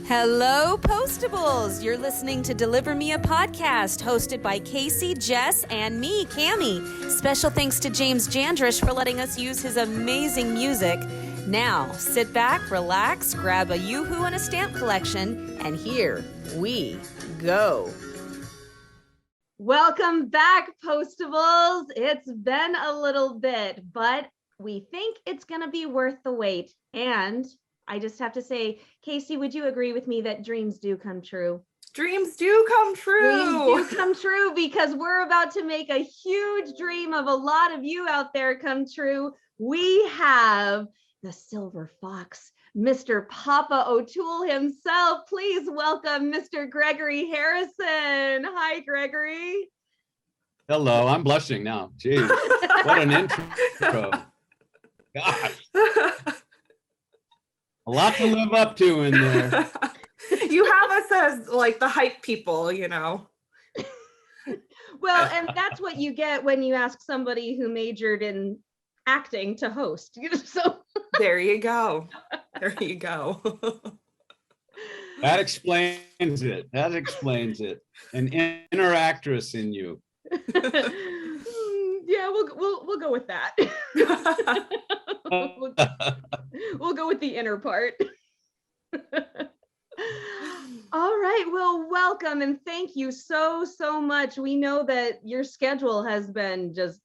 Hello, Postables! You're listening to Deliver Me a Podcast, hosted by Casey, Jess, and me, Cammie. Special thanks to James Jandrish for letting us use his amazing music. Now, sit back, relax, grab a yoo-hoo and a stamp collection, and here we go. Welcome back, Postables. It's been a little bit, but we think it's going to be worth the wait. And I just have to say, Casey, would you agree with me that dreams do come true? Dreams do come true. Dreams do come true because we're about to make a huge dream of a lot of you out there come true. We have the Silver Fox, Mr. Papa O'Toole himself. Please welcome Mr. Gregory Harrison. Hi, Gregory. Hello, I'm blushing now. Jeez, what an intro. Gosh. A lot to live up to in there. You have us as like the hype people, you know. Well, and that's what you get when you ask somebody who majored in acting to host. So there you go. There you go. That explains it. That explains it. An inner actress in you. Yeah, we'll go with that. We'll go with the inner part. All right, well, welcome and thank you so much. We know that your schedule has been just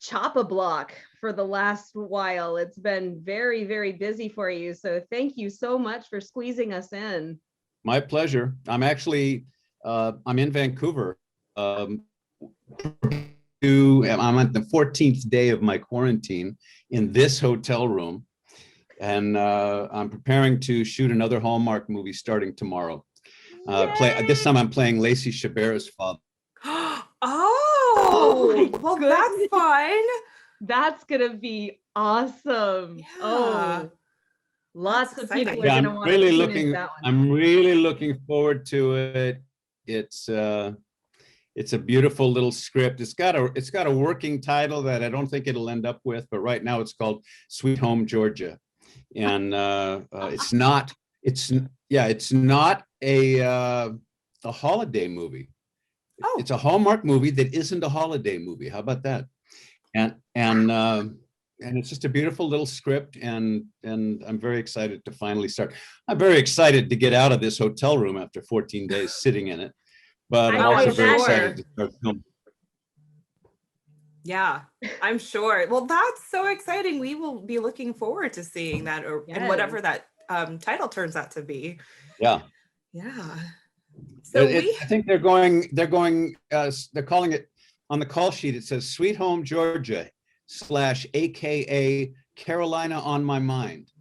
chock-a-block for the last while. It's been very busy for you, so thank you so much for squeezing us in. My pleasure. I'm actually I'm in Vancouver. I'm at the 14th day of my quarantine in this hotel room, and I'm preparing to shoot another Hallmark movie starting tomorrow. This time I'm playing Lacey Chabera's father. Oh, well, goodness. That's fun. That's gonna be awesome. Yeah. Oh, lots of people are gonna want to tune into that one. I'm really looking forward to it. It's a beautiful little script. It's got a working title that I don't think it'll end up with, but right now it's called Sweet Home Georgia, and it's not a holiday movie. Oh. It's a Hallmark movie that isn't a holiday movie. How about that? And it's just a beautiful little script, and I'm very excited to finally start. I'm very excited to get out of this hotel room after 14 days sitting in it. But I'm also very excited to start filming. Yeah, I'm sure. Well, that's so exciting. We will be looking forward to seeing that, and whatever that title turns out to be. Yeah. Yeah. So I think they're calling it on the call sheet. It says Sweet Home Georgia / AKA Carolina on My Mind.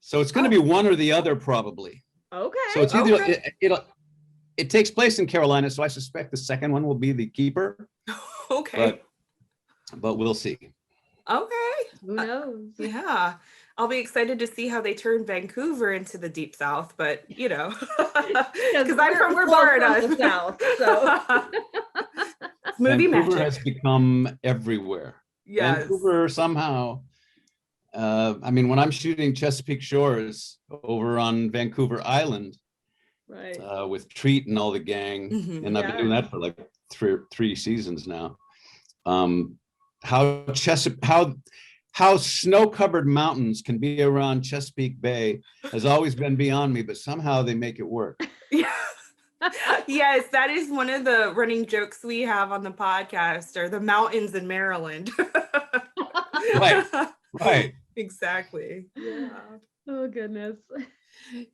So it's going to be one or the other probably. Okay. So it's either it takes place in Carolina, so I suspect the second one will be the keeper. Okay. But we'll see. Okay. Who knows? Yeah. I'll be excited to see how they turn Vancouver into the deep south, but you know, because I'm from Florida. From the south, so. Movie Vancouver magic has become everywhere. Yes. Vancouver somehow, I mean, when I'm shooting Chesapeake Shores over on Vancouver Island, right, with Treat and all the gang, and I've been doing that for like three seasons now. How snow-covered mountains can be around Chesapeake Bay has always been beyond me, but somehow they make it work. Yeah. Yes, that is one of the running jokes we have on the podcast, are the mountains in Maryland. Right. Exactly. Yeah. Oh, goodness.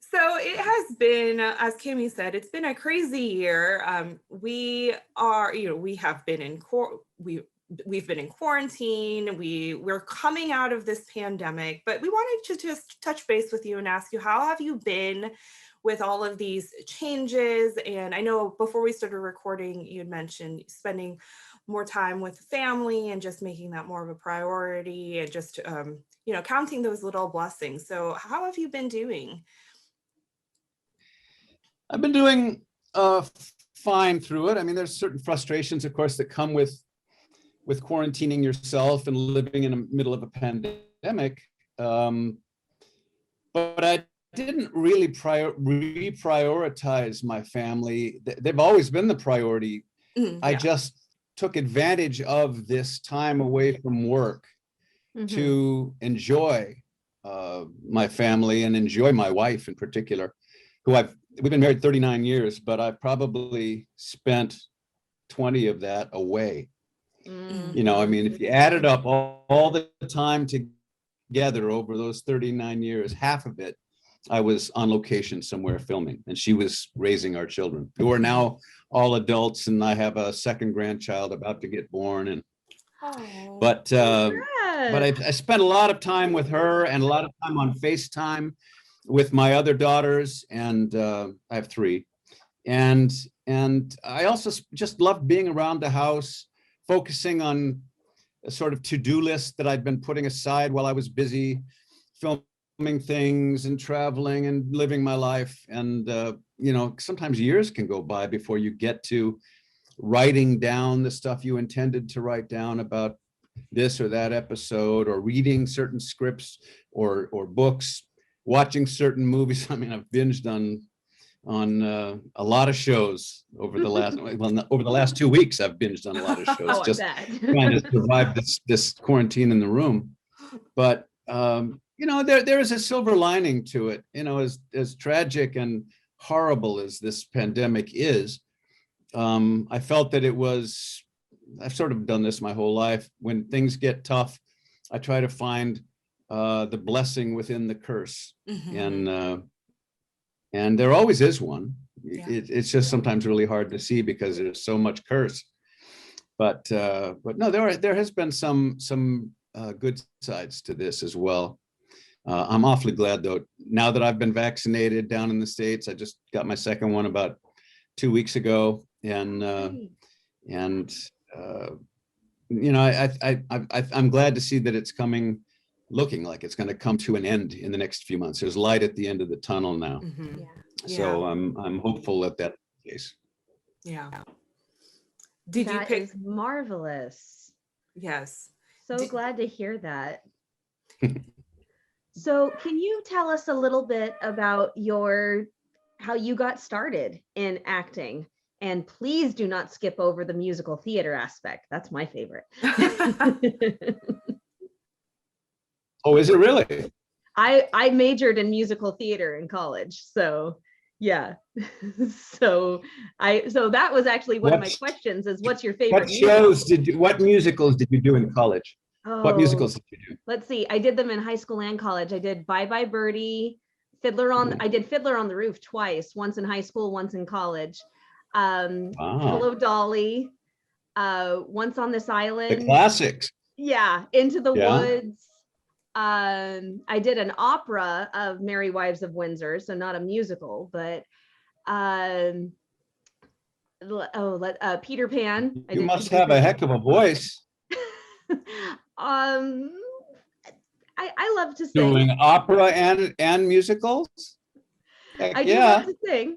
So it has been, as Cammie said, it's been a crazy year. We've been in quarantine. We're coming out of this pandemic, but we wanted to just touch base with you and ask you, how have you been with all of these changes? And I know before we started recording, you had mentioned spending more time with family and just making that more of a priority, and just, counting those little blessings. So how have you been doing? I've been doing fine through it. I mean, there's certain frustrations, of course, that come with quarantining yourself and living in the middle of a pandemic. But I didn't really reprioritize my family. They've always been the priority. I Yeah. just took advantage of this time away from work to enjoy my family and enjoy my wife in particular, who we've been married 39 years, but I've probably spent 20 of that away. You know, I mean, if you added up all the time together over those 39 years, half of it, I was on location somewhere filming, and she was raising our children, who are now all adults, and I have a second grandchild about to get born. And but I spent a lot of time with her and a lot of time on FaceTime with my other daughters, and I have three. And I also just loved being around the house, focusing on a sort of to-do list that I'd been putting aside while I was busy filming things and traveling and living my life. And, you know, sometimes years can go by before you get to writing down the stuff you intended to write down about this or that episode, or reading certain scripts or books, watching certain movies. I mean, I've binged on a lot of shows over the last over the last 2 weeks. I've binged on a lot of shows, just trying to survive this quarantine in the room. But you know, there is a silver lining to it. You know, as tragic and horrible as this pandemic is, I felt that I've sort of done this my whole life. When things get tough, I try to find the blessing within the curse. And there always is one. It's just sometimes really hard to see because there's so much curse. But no, there has been some good sides to this as well. I'm awfully glad, though, now that I've been vaccinated down in the States. I just got my second one about 2 weeks ago, and you know, I'm glad to see that it's looking like it's going to come to an end in the next few months. There's light at the end of the tunnel now. So I'm hopeful that that's the case. Yeah. That is marvelous. Yes. So glad to hear that. So can you tell us a little bit about how you got started in acting? And please do not skip over the musical theater aspect. That's my favorite. Oh, is it really? I majored in musical theater in college. So yeah. So that was actually one of my questions, is what's your favorite what musicals did you do in college? What musicals did you do? Let's see. I did them in high school and college. I did Bye Bye Birdie, I did Fiddler on the Roof twice, once in high school, once in college. Hello Dolly, Once on This Island. The classics. Yeah, Into the Woods. I did an opera of Merry Wives of Windsor, so not a musical, but Peter Pan. You must have a heck of a voice. I love to sing. Doing opera and musicals? I do love to sing.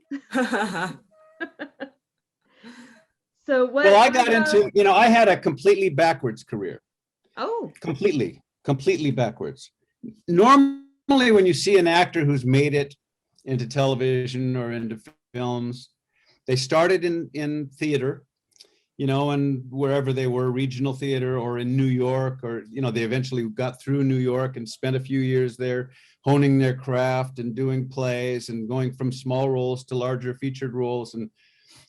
So what? Well, I got into, you know, I had a completely backwards career. Oh. Completely backwards. Normally, when you see an actor who's made it into television or into films, they started in theater, you know, and wherever they were, regional theater or in New York, or, you know, they eventually got through New York and spent a few years there honing their craft and doing plays and going from small roles to larger featured roles, and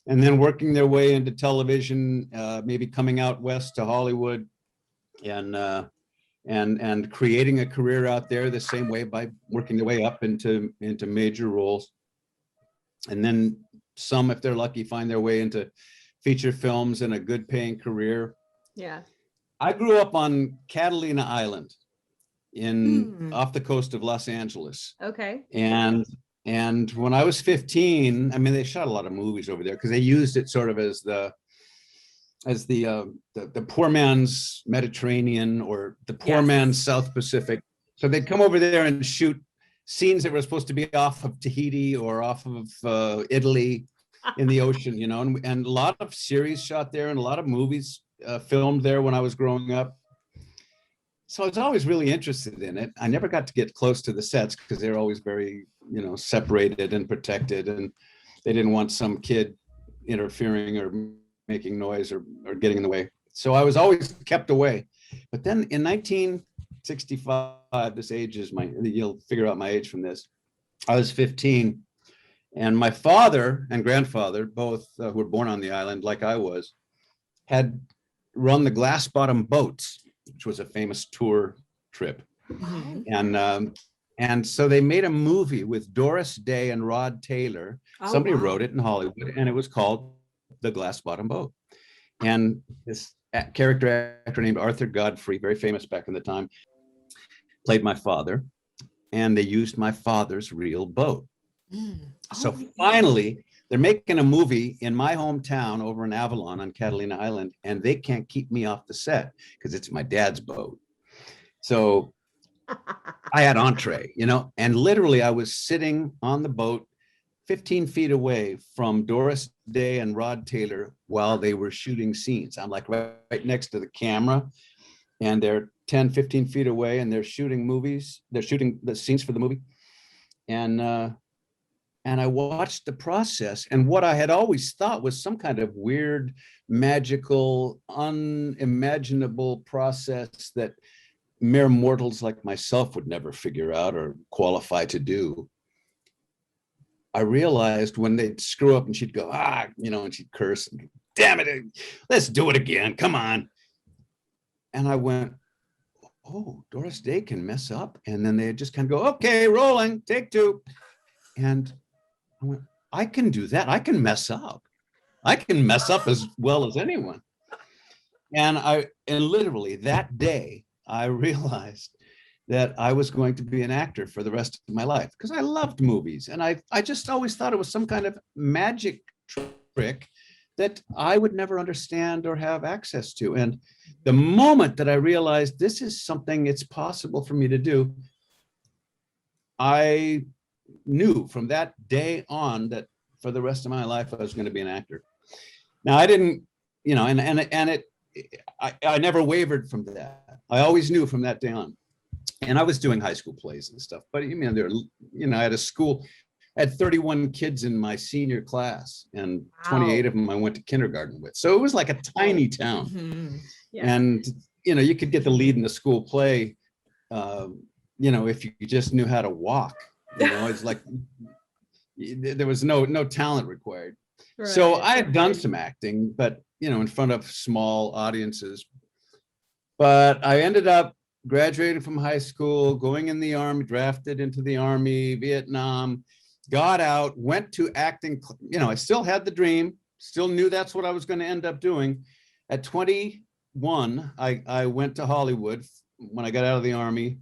then working their way into television, maybe coming out west to Hollywood, and creating a career out there the same way by working their way up into major roles. And then some, if they're lucky, find their way into feature films and a good paying career. Yeah. I grew up on Catalina Island off the coast of Los Angeles. Okay. And when I was 15, I mean, they shot a lot of movies over there because they used it sort of as the poor man's Mediterranean, or the poor man's South Pacific. So they'd come over there and shoot scenes that were supposed to be off of Tahiti or off of Italy in the ocean, you know, and a lot of series shot there and a lot of movies filmed there when I was growing up. so I was always really interested in it. I never got to get close to the sets because they were always very, separated and protected, and they didn't want some kid interfering or making noise or getting in the way. So I was always kept away. But then in 1965, this age is you'll figure out my age from this. I was 15, and my father and grandfather, both who were born on the island like I was, had run the glass bottom boats, which was a famous tour trip. And so they made a movie with Doris Day and Rod Taylor. Somebody wrote it in Hollywood, and it was called The Glass Bottom Boat. And this character actor named Arthur Godfrey, very famous back in the time, played my father, and they used my father's real boat. So finally, they're making a movie in my hometown over in Avalon on Catalina Island, and they can't keep me off the set because it's my dad's boat. So I had entree, and literally I was sitting on the boat 15 feet away from Doris Day and Rod Taylor while they were shooting scenes. I'm like right next to the camera, and they're 10, 15 feet away, and they're shooting movies. They're shooting the scenes for the movie. And I watched the process, and what I had always thought was some kind of weird, magical, unimaginable process that mere mortals like myself would never figure out or qualify to do. I realized when they'd screw up and she'd go, and she'd curse, and, damn it, let's do it again, come on. And I went, oh, Doris Day can mess up. And then they'd just kind of go, okay, rolling, take two. And I went, I can do that. I can mess up. I can mess up as well as anyone. And literally that day, I realized that I was going to be an actor for the rest of my life because I loved movies. And I just always thought it was some kind of magic trick that I would never understand or have access to. And the moment that I realized this is something it's possible for me to do, I knew from that day on that for the rest of my life, I was going to be an actor. Now I didn't, I never wavered from that. I always knew from that day on. And I was doing high school plays and stuff, but I had a school, I had 31 kids in my senior class, and 28 of them I went to kindergarten with. So it was like a tiny town. Mm-hmm. Yeah. And, you could get the lead in the school play, if you just knew how to walk, it's like, there was no talent required. Right. So I had done some acting, but, in front of small audiences. But I ended up graduating from high school, going in the Army, drafted into the Army, Vietnam, got out, went to acting. I still had the dream, still knew that's what I was going to end up doing. At 21, I went to Hollywood when I got out of the Army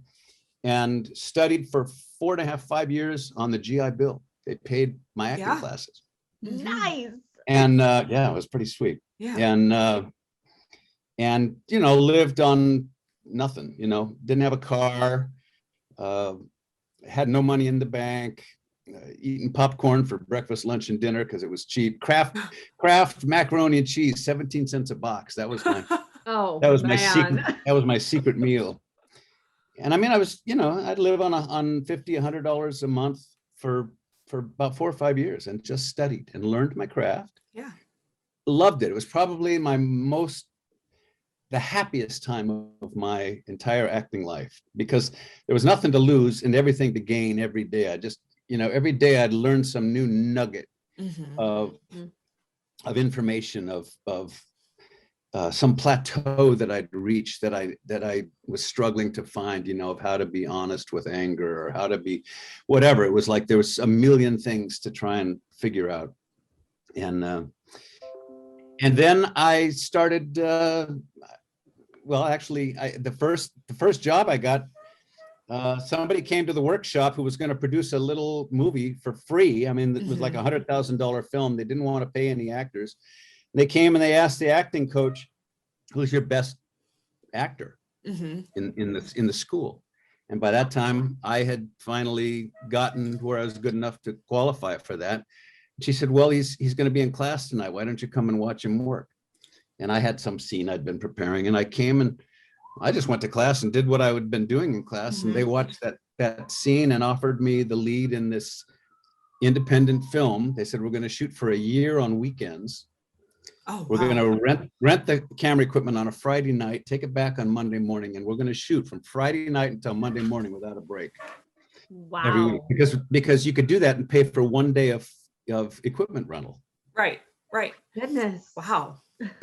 and studied for 4.5, 5 years on the GI Bill. They paid my acting classes. Nice. And it was pretty sweet. Yeah. And lived on nothing, didn't have a car, had no money in the bank, eating popcorn for breakfast, lunch, and dinner because it was cheap. Kraft macaroni and cheese, 17 cents a box. That was my my secret. That was my secret meal. And I was, I'd live on $50, $100 a month for about 4 or 5 years and just studied and learned my craft. Yeah. Loved it. It was probably the happiest time of my entire acting life because there was nothing to lose and everything to gain every day. I just, every day I'd learn some new nugget of information of some plateau that I'd reached that I was struggling to find, of how to be honest with anger or how to be whatever. It was like there was a million things to try and figure out. And then I started, the first job I got, somebody came to the workshop who was going to produce a little movie for free. It was like $100,000 film. They didn't want to pay any actors. They came and they asked the acting coach, who's your best actor in the school? And by that time, I had finally gotten where I was good enough to qualify for that. She said, well, he's going to be in class tonight. Why don't you come and watch him work? And I had some scene I'd been preparing, and I came and I just went to class and did what I had been doing in class, and they watched that scene and offered me the lead in this independent film. They said, we're going to shoot for a year on weekends. Oh, We're wow. going to rent the camera equipment on a Friday night, take it back on Monday morning, and we're going to shoot from Friday night until Monday morning without a break every week. Wow. Because you could do that and pay for one day of equipment rental. Right. Goodness. Wow.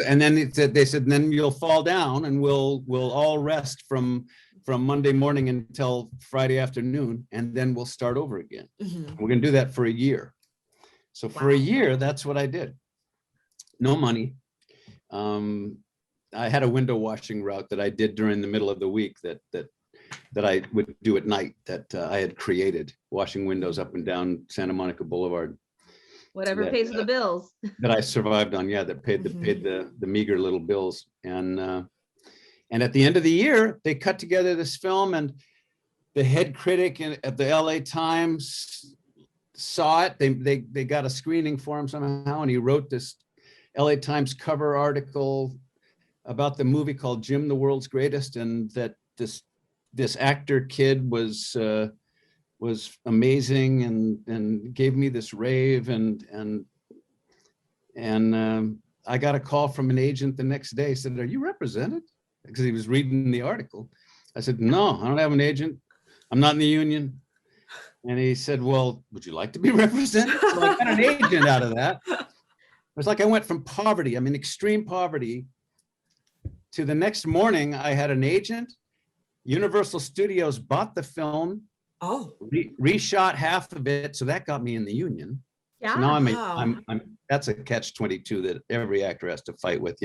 And then they said, then you'll fall down and we'll all rest from Monday morning until Friday afternoon, and then we'll start over again. We're going to do that for a year. So for a year, that's what I did. No money. I had a window washing route that I did during the middle of the week that I would do at night, that I had created, washing windows up and down Santa Monica Boulevard. Whatever pays the bills. That I survived on, that paid the meager little bills. And at the end of the year, they cut together this film, and the head critic at the LA Times saw it. They got a screening for him somehow, and he wrote this LA Times cover article about the movie called Jim, the World's Greatest, and that this actor kid was amazing, and gave me this rave, and I got a call from an agent the next day, said, are you represented? Because he was reading the article. I said, no, I don't have an agent. I'm not in the union. And he said, well, would you like to be represented? So I got an agent out of that. It was like I went from poverty, extreme poverty, to the next morning I had an agent. Universal Studios bought the film, reshot half of it, so that got me in the union. Yeah. So now I'm that's a catch-22 that every actor has to fight with,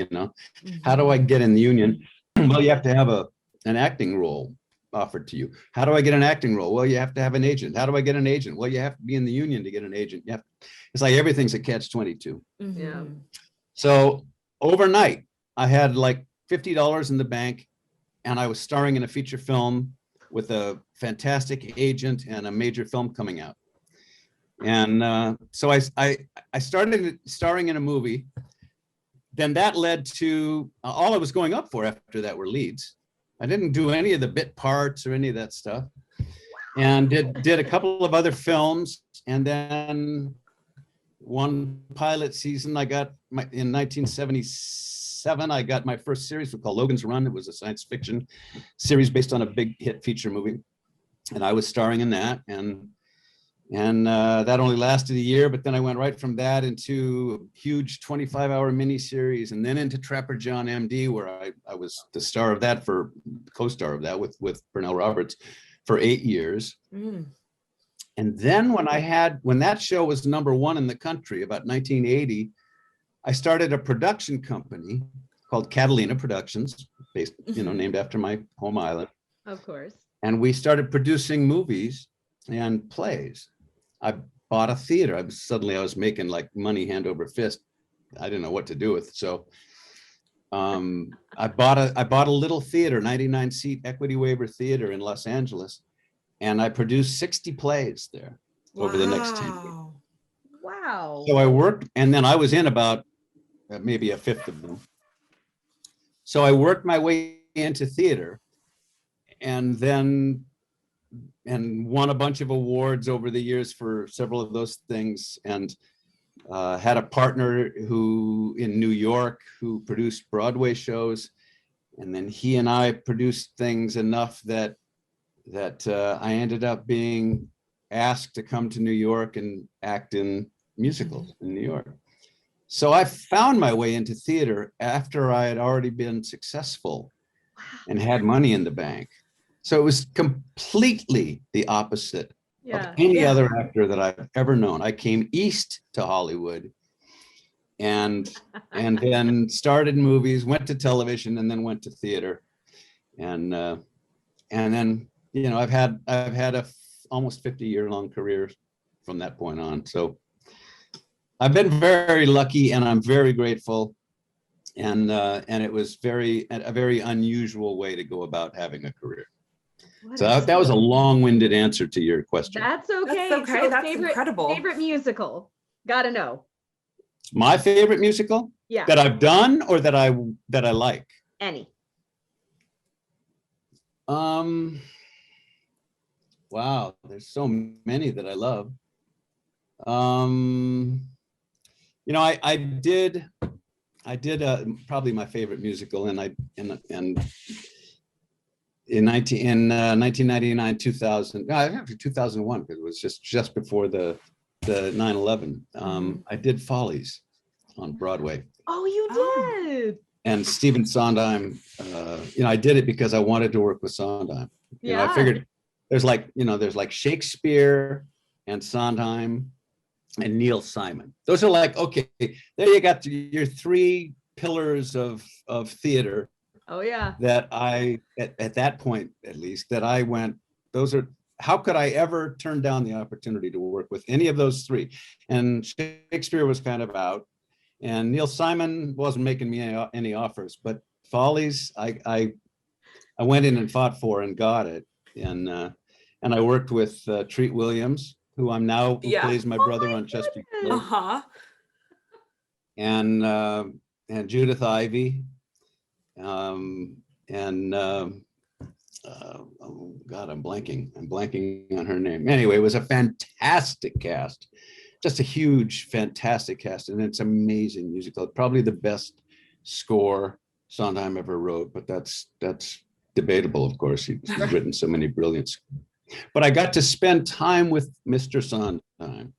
How do I get in the union? Well, you have to have an acting role offered to you. How do I get an acting role? Well, you have to have an agent. How do I get an agent? Well, you have to be in the union to get an agent. It's like everything's a catch-22. Yeah. So overnight, I had like $50 in the bank, and I was starring in a feature film with a fantastic agent and a major film coming out. And so I started starring in a movie. Then that led to all I was going up for after that were leads. I didn't do any of the bit parts or any of that stuff, and did a couple of other films. And then one pilot season, I got in 1977, I got my first series called Logan's Run. It was a science fiction series based on a big hit feature movie, and I was starring in that. And that only lasted a year, but then I went right from that into a huge 25-hour miniseries, and then into Trapper John MD, where I was the star of that, co-star of that with Pernell Roberts for 8 years. And then when that show was #1 in the country, about 1980, I started a production company called Catalina Productions, based, named after my home island. Of course. And we started producing movies and plays. I bought a theater. I was making like money hand over fist. I didn't know what to do with. So I bought a little theater, 99-seat equity waiver theater in Los Angeles, and I produced 60 plays there over the next 10 years. Wow. So I worked, and then I was in about maybe a fifth of them. So I worked my way into theater, and won a bunch of awards over the years for several of those things, and had a partner in New York who produced Broadway shows, and then he and I produced things enough that I ended up being asked to come to New York and act in musicals in New York. So I found my way into theater after I had already been successful and had money in the bank. So it was completely the opposite of any other actor that I've ever known. I came east to Hollywood and then started movies, went to television, and then went to theater. And then, I've had a almost 50-year-long career from that point on. So I've been very lucky, and I'm very grateful. And it was a very unusual way to go about having a career. So that was a long-winded answer to your question. That's okay. That's okay. So That's incredible. Favorite musical? Gotta know. My favorite musical? Yeah. That I've done or that I like? Any. Wow, there's so many that I love. You know, I did probably my favorite musical, and in 1999, 2000, no, actually 2001, because it was just before the 9/11. I did Follies on Broadway. Oh, you did. And Stephen Sondheim, you know, I did it because I wanted to work with Sondheim. You know, I figured there's like Shakespeare and Sondheim and Neil Simon. Those are like, okay, there you got your three pillars of theater. Oh yeah. That I, at that point, at least, that I went, those are, how could I ever turn down the opportunity to work with any of those three? And Shakespeare was kind of out, and Neil Simon wasn't making me any offers, but Follies, I went in and fought for and got it. And I worked with Treat Williams, who I'm now, who plays my brother on Chesapeake. And Judith Ivey. Oh God, I'm blanking on her name. Anyway, it was a fantastic cast, just a huge, fantastic cast, and it's amazing musical. Probably the best score Sondheim ever wrote, but that's debatable, of course. He's written so many brilliant scores. But I got to spend time with Mr. Sondheim.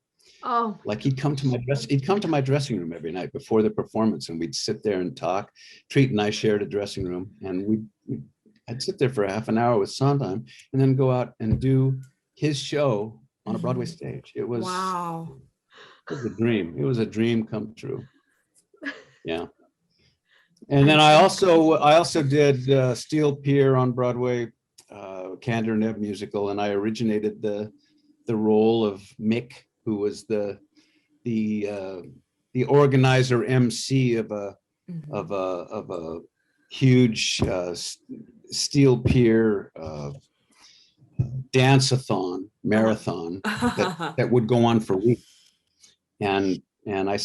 Oh, like he'd come to my dressing room every night before the performance, and we'd sit there and talk. Treat and I shared a dressing room, and I'd sit there for half an hour with Sondheim and then go out and do his show on a Broadway stage. It was, wow. It was a dream. It was a dream come true. Yeah. And then I also did Steel Pier on Broadway, Kander and Ebb musical, and I originated the role of Mick, who was the organizer MC of a huge Steel Pier dance-a-thon marathon that would go on for weeks. And I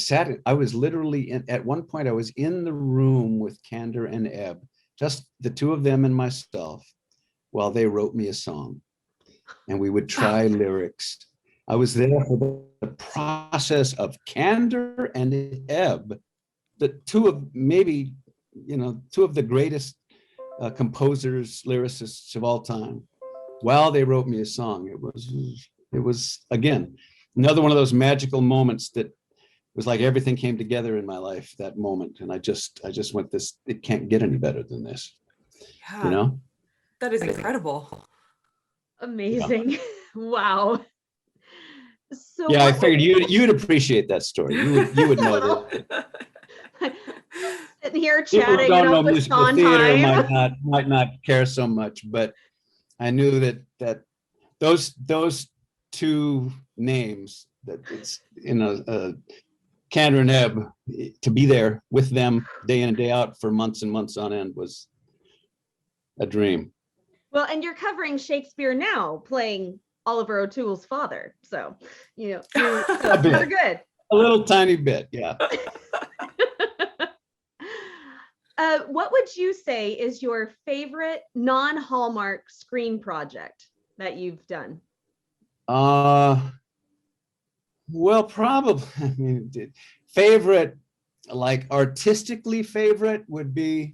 was literally at one point I was in the room with Kander and Ebb, just the two of them and myself, while they wrote me a song, and we would try lyrics. I was there for the process of Kander and Ebb, the two of the greatest composers, lyricists of all time, while they wrote me a song. It was again, another one of those magical moments that was like everything came together in my life that moment. And I just went, it can't get any better than this. Yeah. You know? That is incredible. Amazing. Yeah. Wow. So yeah, I figured you'd appreciate that story. You would know that. Sitting here chatting, people who don't know musical theater might not care so much, but I knew that those two names, that it's Kander and Ebb, to be there with them day in and day out for months and months on end was a dream. Well, and you're covering Shakespeare now, playing Oliver O'Toole's father. So, you're good. A little tiny bit, yeah. What would you say is your favorite non-Hallmark screen project that you've done? Well, probably, I mean, favorite, like artistically favorite would be,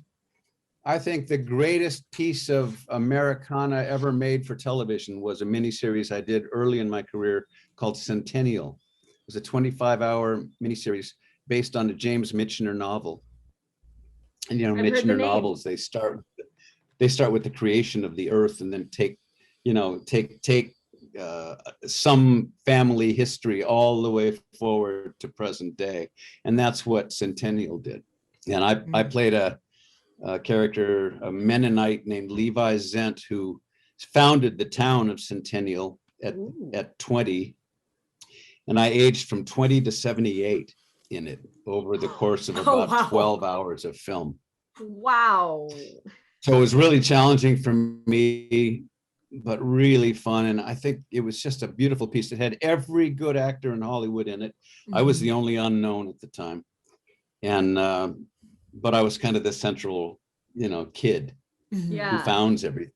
I think the greatest piece of Americana ever made for television was a miniseries I did early in my career called Centennial. It was a 25-hour miniseries based on a James Michener novel. And Michener novels, they start with the creation of the earth and then take some family history all the way forward to present day. And that's what Centennial did. And I played a character, a Mennonite named Levi Zent, who founded the town of Centennial at 20. And I aged from 20 to 78 in it over the course of about 12 hours of film. Wow. So it was really challenging for me, but really fun. And I think it was just a beautiful piece. It had every good actor in Hollywood in it. I was the only unknown at the time. And, but I was kind of the central, kid who founds everything.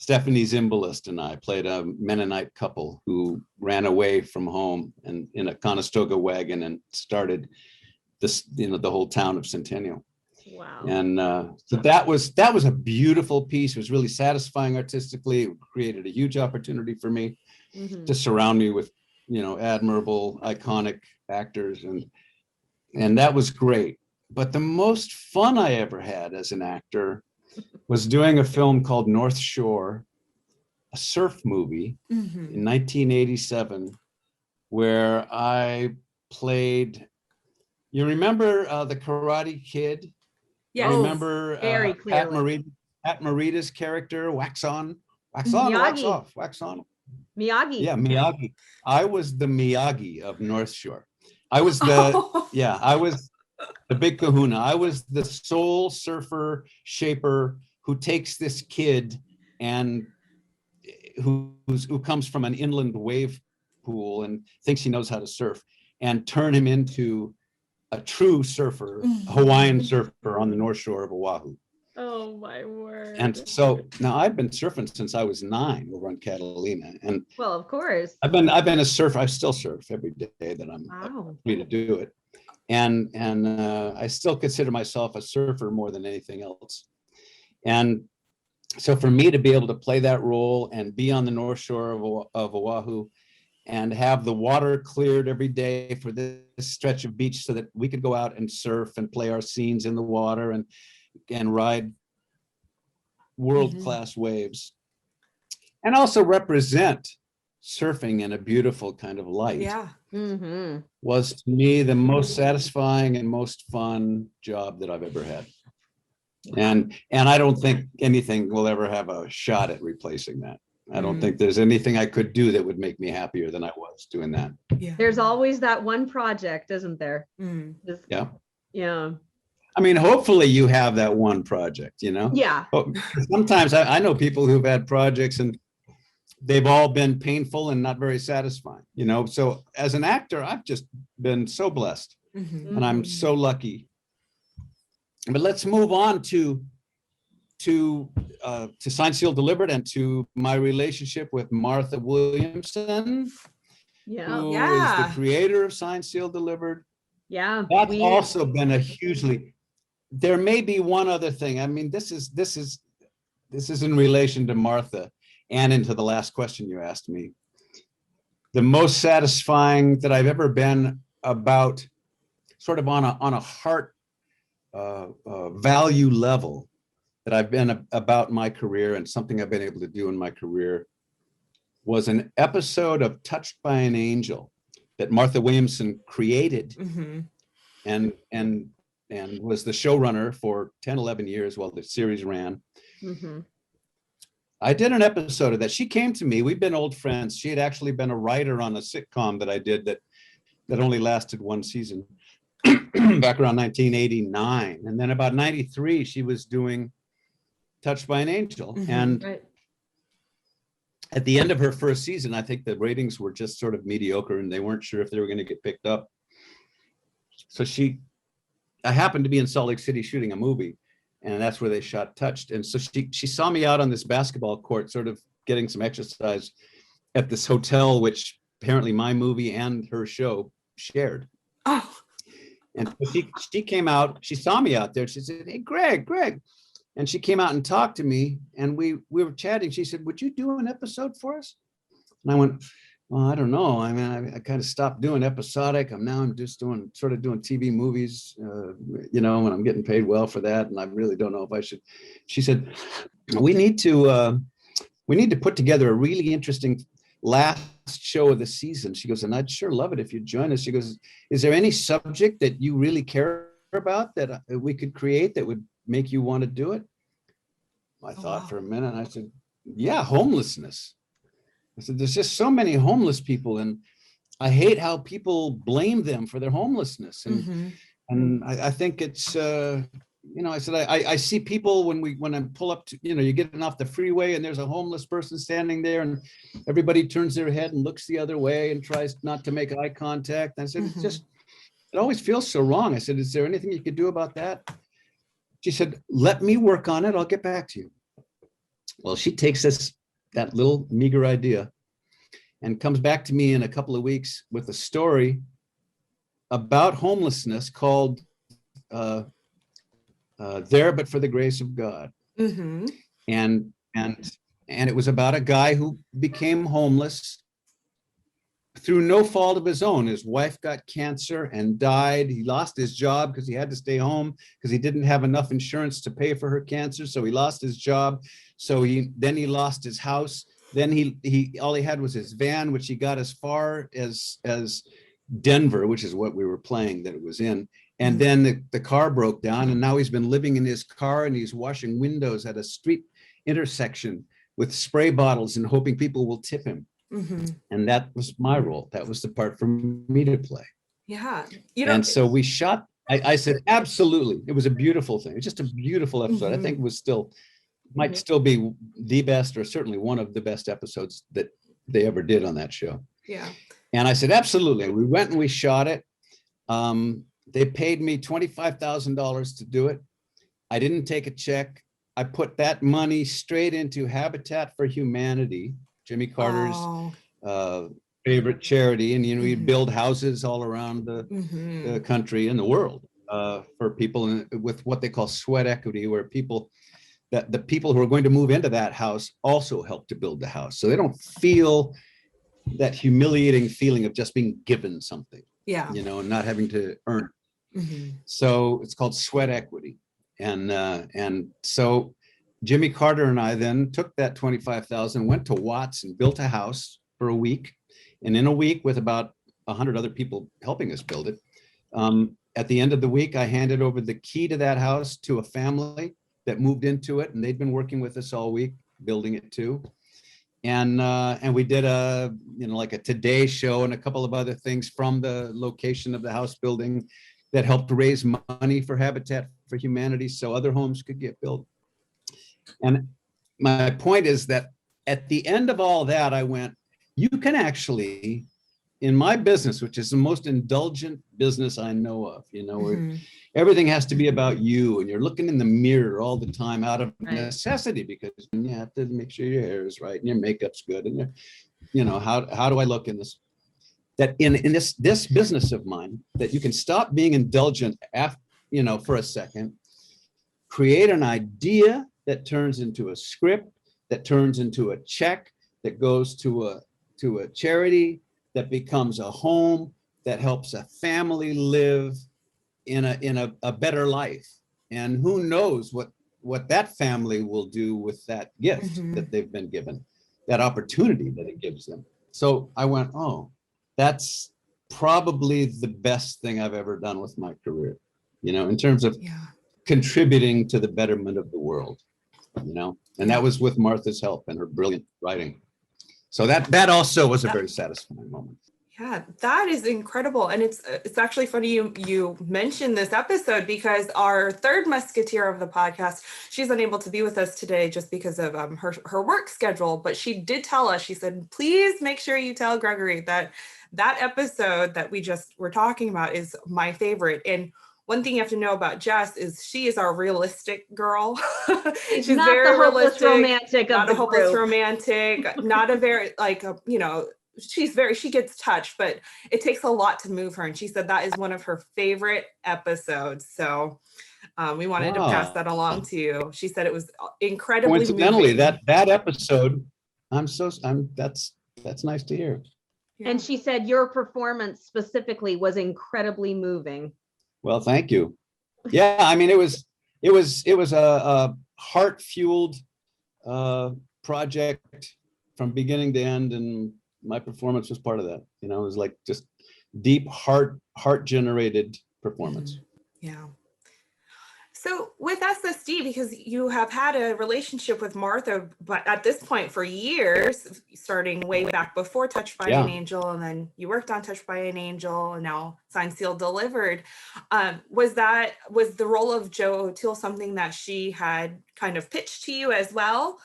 Stephanie Zimbalist and I played a Mennonite couple who ran away from home and in a Conestoga wagon and started this, the whole town of Centennial. Wow. And so that was a beautiful piece. It was really satisfying artistically. It created a huge opportunity for me to surround me with, admirable, iconic actors, and that was great. But the most fun I ever had as an actor was doing a film called North Shore, a surf movie in 1987, where I played, you remember The Karate Kid? Yes. Remember very clearly. Pat Morita's character, wax on, wax off, wax on. Miyagi. Yeah, Miyagi. I was the Miyagi of North Shore. I was I was the big kahuna. I was the soul surfer shaper who takes this kid and who comes from an inland wave pool and thinks he knows how to surf, and turn him into a true surfer, Hawaiian surfer on the North Shore of Oahu. Oh my word. And so now I've been surfing since I was 9 over on Catalina. And well, of course. I've been a surfer. I still surf every day that I'm free to do it. And I still consider myself a surfer more than anything else. And so for me to be able to play that role and be on the North Shore of Oahu and have the water cleared every day for this stretch of beach so that we could go out and surf and play our scenes in the water and ride world-class waves, and also represent surfing in a beautiful kind of light, was to me the most satisfying and most fun job that I've ever had. And I don't think anything will ever have a shot at replacing that. I don't think there's anything I could do that would make me happier than I was doing that. Yeah. There's always that one project, isn't there? Yeah. Yeah. I mean, hopefully you have that one project, Yeah. Sometimes I know people who've had projects and they've all been painful and not very satisfying, So as an actor, I've just been so blessed and I'm so lucky. But let's move on to Signed, Sealed, Delivered, and to my relationship with Martha Williamson, who is the creator of Signed, Sealed, Delivered. Yeah. That's also been a hugely. There may be one other thing. I mean, this is in relation to Martha and into the last question you asked me. The most satisfying that I've ever been about, sort of on a heart value level, that I've been about my career and something I've been able to do in my career, was an episode of Touched by an Angel that Martha Williamson created and was the showrunner for 10, 11 years while the series ran. I did an episode of that. She came to me. We've been old friends. She had actually been a writer on a sitcom that I did that only lasted one season back around 1989. And then about 93, she was doing Touched by an Angel. And at the end of her first season, I think the ratings were just sort of mediocre and they weren't sure if they were going to get picked up. So I happened to be in Salt Lake City shooting a movie, and that's where they shot Touched. And so she saw me out on this basketball court, sort of getting some exercise at this hotel, which apparently my movie and her show shared. Oh. And she came out, she saw me out there. She said, "Hey, Greg. And she came out and talked to me, and we were chatting. She said, "Would you do an episode for us?" And I went, "Well, I don't know. I mean, I kind of stopped doing episodic. I'm just doing TV movies, and I'm getting paid well for that. And I really don't know if I should." She said, we need to put together a really interesting last show of the season. She goes, "And I'd sure love it if you'd join us." She goes, "Is there any subject that you really care about that we could create that would make you want to do it?" I thought for a minute, and I said, "Yeah, homelessness." I said, "There's just so many homeless people, and I hate how people blame them for their homelessness." And I think it's, I said, I see people when I pull up to, you're getting off the freeway and there's a homeless person standing there and everybody turns their head and looks the other way and tries not to make eye contact. And I said, it always feels so wrong. I said, "Is there anything you could do about that?" She said, "Let me work on it. I'll get back to you." Well, she takes that little meager idea and comes back to me in a couple of weeks with a story about homelessness called There But for the Grace of God. Mm-hmm. And it was about a guy who became homeless through no fault of his own. His wife got cancer and died. He lost his job because he had to stay home because he didn't have enough insurance to pay for her cancer. So he lost his job. So he lost his house. Then he all he had was his van, which he got as far as Denver, which is what we were playing that it was in. And then the car broke down, and now he's been living in his car, and he's washing windows at a street intersection with spray bottles and hoping people will tip him. Mm-hmm. And that was my role. That was the part for me to play. Yeah. And so we shot, I said, absolutely. It was a beautiful thing. It's just a beautiful episode. I think it was might still be the best, or certainly one of the best episodes that they ever did on that show. Yeah. And I said, absolutely. We went and we shot it. They paid me $25,000 to do it. I didn't take a check. I put that money straight into Habitat for Humanity, Jimmy Carter's favorite charity. And, we build houses all around the country and the world for people with what they call sweat equity, where the people who are going to move into that house also help to build the house. So they don't feel that humiliating feeling of just being given something, and not having to earn it. So it's called sweat equity. And so Jimmy Carter and I then took that $25,000, went to Watts and built a house for a week. And in a week, with about 100 other people helping us build it, at the end of the week, I handed over the key to that house to a family that moved into it, and they'd been working with us all week building it too. And we did like a Today show and a couple of other things from the location of the house building that helped raise money for Habitat for Humanity so other homes could get built. And my point is that at the end of all that, I went, you can actually, in my business, which is the most indulgent business I know of, where everything has to be about you, and you're looking in the mirror all the time out of necessity, because you have to make sure your hair is right and your makeup's good, and how do I look in this? That in this business of mine, that you can stop being indulgent for a second, create an idea that turns into a script, that turns into a check, that goes to a charity, that becomes a home, that helps a family live in a better life. And who knows what that family will do with that gift that they've been given, that opportunity that it gives them. So I went, oh, that's probably the best thing I've ever done with my career, in terms of contributing to the betterment of the world, and that was with Martha's help and her brilliant writing. So that also was a very satisfying moment. Yeah, that is incredible. And it's actually funny you mentioned this episode, because our third musketeer of the podcast, she's unable to be with us today just because of her work schedule. But she did tell us, she said, please make sure you tell Gregory that episode that we just were talking about is my favorite. And one thing you have to know about Jess is she is our realistic girl. She's not very the hopeless realistic, romantic not of a the hopeless group. romantic, not a very she gets touched, but it takes a lot to move her. And she said that is one of her favorite episodes. So we wanted to pass that along to you. She said it was incredibly coincidentally moving. that episode, that's nice to hear. Yeah. And she said your performance specifically was incredibly moving. Well, thank you. Yeah, I mean, it was a heart-fueled project from beginning to end, and my performance was part of that. It was like just deep heart-generated performance. Yeah. So with Ssd, because you have had a relationship with Martha, but at this point for years, starting way back before Touched by an Angel, and then you worked on Touched by an Angel, and now Signed, Sealed, Delivered. Was the role of Jo O'Teal something that she had kind of pitched to you as well?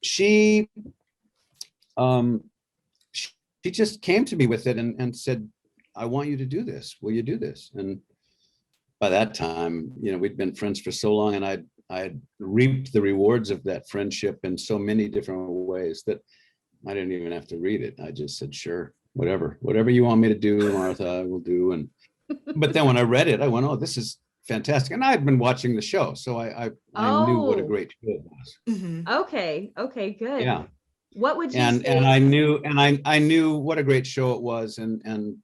She just came to me with it and said, I want you to do this. Will you do this? And by that time, we'd been friends for so long, and had reaped the rewards of that friendship in so many different ways that I didn't even have to read it. I just said, sure, whatever you want me to do, Martha, I will do. And but then when I read it, I went, oh, this is fantastic. And I had been watching the show, so I knew what a great show it was. Mhm. Okay, good. Yeah. What would you And say? I knew what a great show it was, and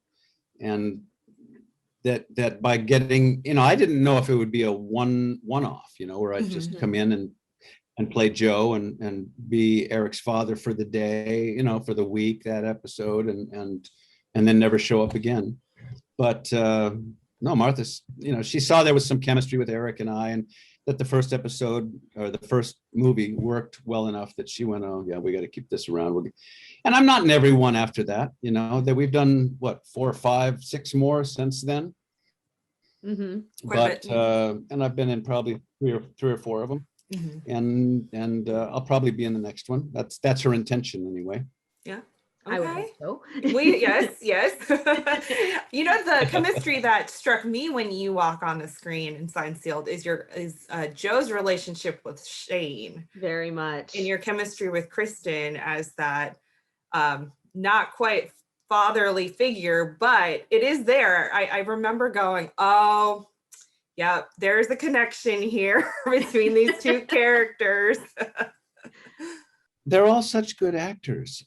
that by getting, I didn't know if it would be a one-off, where I'd just come in and play Joe and be Eric's father for the day, for the week, that episode, and then never show up again. But no, Martha's, she saw there was some chemistry with Eric and I, and that the first episode or the first movie worked well enough that she went, oh yeah, we got to keep this around. And I'm not in every one after that, that we've done what, 4, 5, 6 more since then. But and I've been in probably 3 or 4 of them. And I'll probably be in the next one. That's her intention anyway. Yeah. I would Okay. hope so. Yes. The chemistry that struck me when you walk on the screen in Signed Sealed is Joe's relationship with Shane. Very much. And your chemistry with Kristen as that not quite fatherly figure, but it is there. I remember going, oh, yeah, there's a connection here between these 2 characters. They're all such good actors,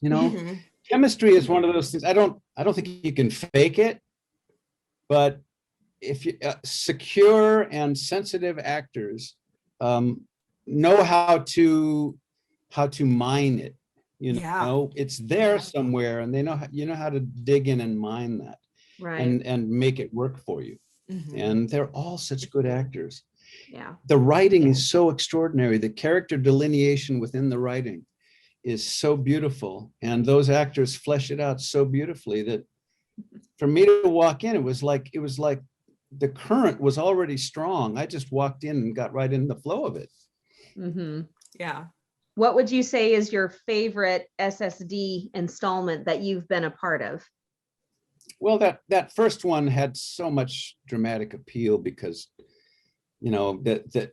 Chemistry is one of those things. I don't think you can fake it, but if you secure and sensitive actors know how to mine it. It's there somewhere, and they know how to dig in and mine that, right, and make it work for you. And they're all such good actors. Yeah, the writing is so extraordinary. The character delineation within the writing is so beautiful, and those actors flesh it out so beautifully that for me to walk in, it was like the current was already strong. I just walked in and got right in the flow of it. Yeah. What would you say is your favorite Ssd installment that you've been a part of? Well, that first one had so much dramatic appeal because, that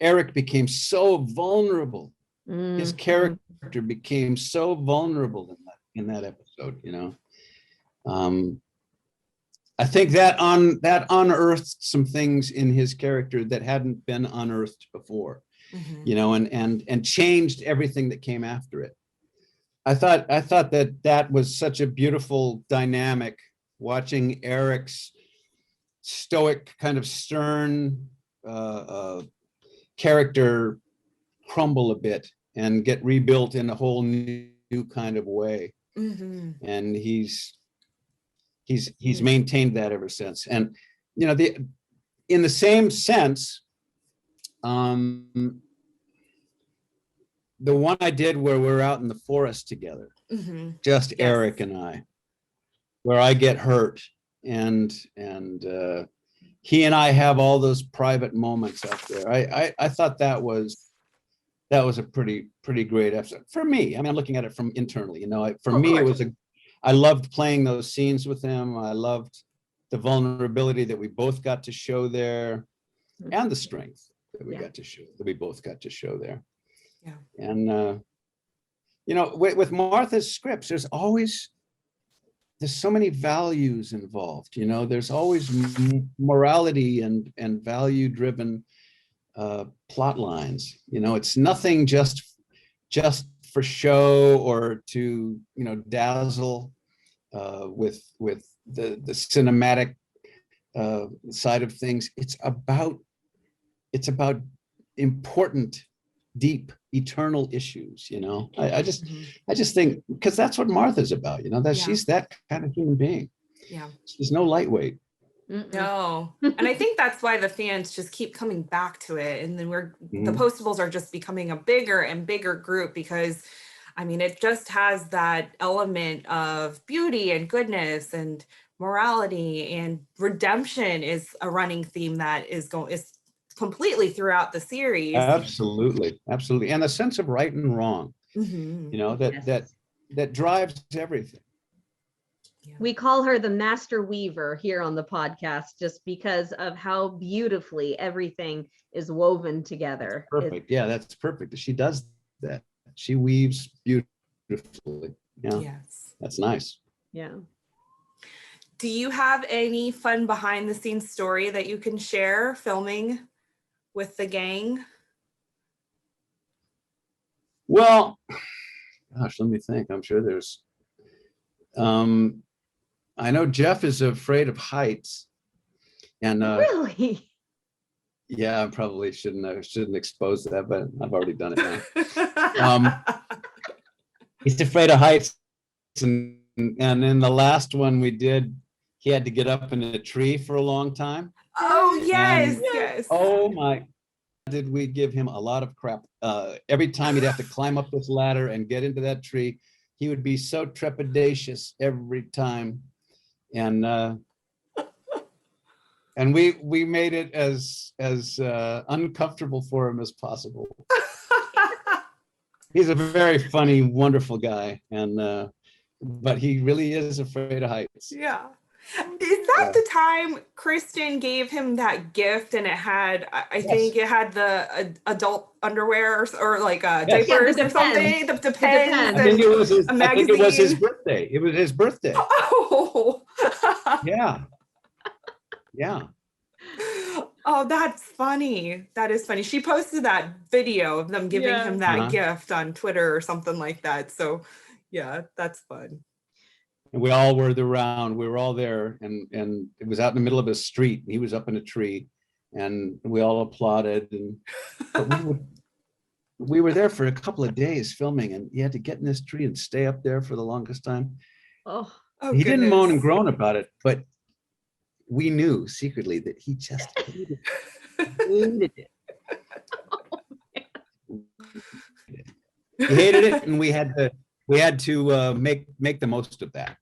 Eric became so vulnerable. His character became so vulnerable in that episode. I think that unearthed some things in his character that hadn't been unearthed before. And changed everything that came after it. I thought that was such a beautiful dynamic, watching Eric's stoic, kind of stern character crumble a bit and get rebuilt in a whole new kind of way. And he's maintained that ever since. And in the same sense, the one I did where we're out in the forest together, just Eric and I, where I get hurt, and he and I have all those private moments up there. I thought that was a pretty great episode for me. I mean, I'm looking at it from internally, it was I loved playing those scenes with him. I loved the vulnerability that we both got to show there, and the strength that we both got to show there. Yeah. And with Martha's scripts, there's so many values involved. There's always morality and value driven plot lines. It's nothing just for show or to dazzle with the cinematic side of things. It's about important, deep, eternal issues. I just think, because that's what Martha's about, that she's that kind of human being. Yeah, she's no lightweight. No. And I think that's why the fans just keep coming back to it, and then the Postables are just becoming a bigger and bigger group, because it just has that element of beauty and goodness and morality, and redemption is a running theme that is completely throughout the series. Absolutely. And a sense of right and wrong, that drives everything. We call her the master weaver here on the podcast just because of how beautifully everything is woven together. Perfect. Yeah, that's perfect. She does that. She weaves beautifully. Yeah. Yes. That's nice. Yeah. Do you have any fun behind the scenes story that you can share filming with the gang? Well, gosh, let me think. I'm sure there's, I know Jeff is afraid of heights, and Really? yeah, I probably shouldn't expose that, but I've already done it now. He's afraid of heights, and in the last one we did, he had to get up in a tree for a long time. Oh, yes, And- yes. Oh my, did we give him a lot of crap. Every time he'd have to climb up this ladder and get into that tree, he would be so trepidatious every time. And we made it as uncomfortable for him as possible. He's a very funny, wonderful guy, and but he really is afraid of heights. Yeah. Is that the time Kristen gave him that gift and it had, I think it had the adult underwear or like diapers or something? The Depends. I think it was his, a I think it was his magazine. birthday. It was his birthday. Oh. Yeah. Yeah. Oh, that's funny. That is funny. She posted that video of them giving him that gift on Twitter or something like that. So yeah, that's fun. And we all were around. We were all there, and it was out in the middle of a street. He was up in a tree, and we all applauded. And we were there for a couple of days filming, and he had to get in this tree and stay up there for the longest time. Oh, He didn't moan and groan about it, but we knew secretly that he just hated it. He hated it, and we had to make the most of that.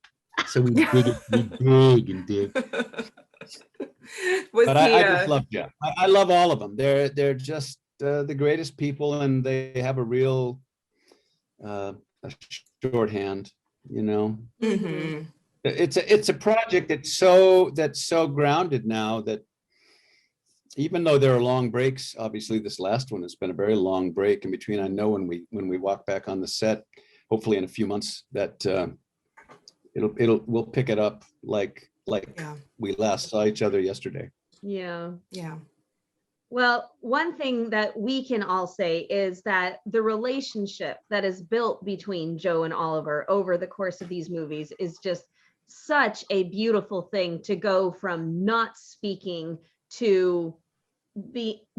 So we did it. We dig and dig. But I just love Jeff. I love all of them. They're just the greatest people, and they have a real a shorthand. You know, Mm-hmm. it's a project that's so grounded now that even though there are long breaks, obviously this last one has been a very long break in between. I know when we walk back on the set, hopefully in a few months, that we'll pick it up like we last saw each other yesterday. yeah. Yeah. Well, one thing that we can all say is that the relationship that is built between Joe and Oliver over the course of these movies is just such a beautiful thing, to go from not speaking to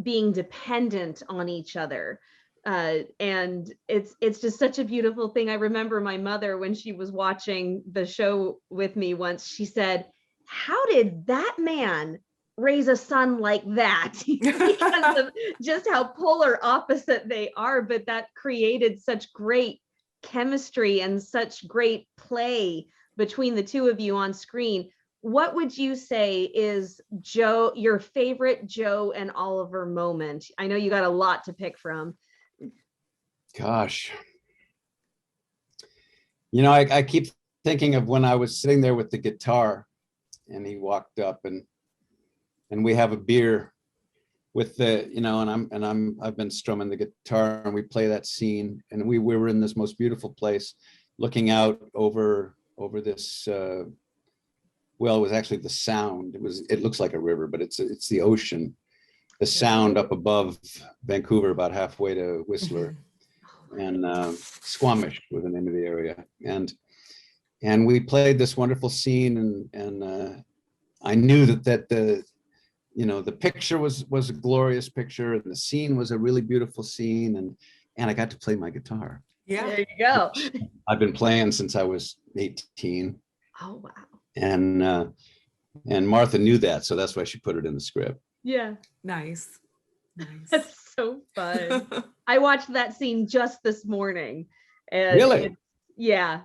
being dependent on each other. And it's just such a beautiful thing. I remember my mother, when she was watching the show with me once, she said, "How did that man raise a son like that?" Because of just how polar opposite they are, but that created such great chemistry and such great play between the two of you on screen. What would you say is your favorite Joe and Oliver moment? I know you got a lot to pick from. Gosh, you know, I keep thinking of when I was sitting there with the guitar, and he walked up, and we have a beer with the, you know, and I've been strumming the guitar, and we play that scene, and we were in this most beautiful place, looking out over this. Well, it was actually the Sound. It looks like a river, but it's the ocean. The Sound up above Vancouver, about halfway to Whistler. And Squamish was the name of the area, and we played this wonderful scene, and I knew that the, you know, the picture was a glorious picture, and the scene was a really beautiful scene, and I got to play my guitar. Yeah, there you go. I've been playing since I was 18. Oh wow. And Martha knew that, so that's why she put it in the script. Yeah. nice. That's so fun. I watched that scene just this morning. And Really? Yeah.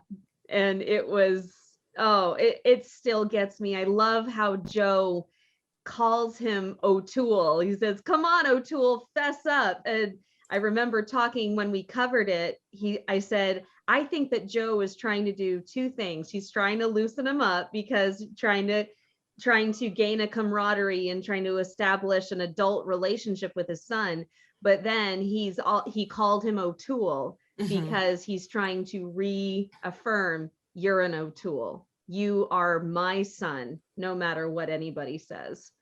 And it was, it still gets me. I love how Joe calls him O'Toole. He says, "Come on, O'Toole, fess up." And I remember talking when we covered it, I said, I think that Joe is trying to do two things. He's trying to loosen him up because trying to gain a camaraderie and trying to establish an adult relationship with his son. But then he called him O'Toole because he's trying to reaffirm, you're an O'Toole. You are my son, no matter what anybody says.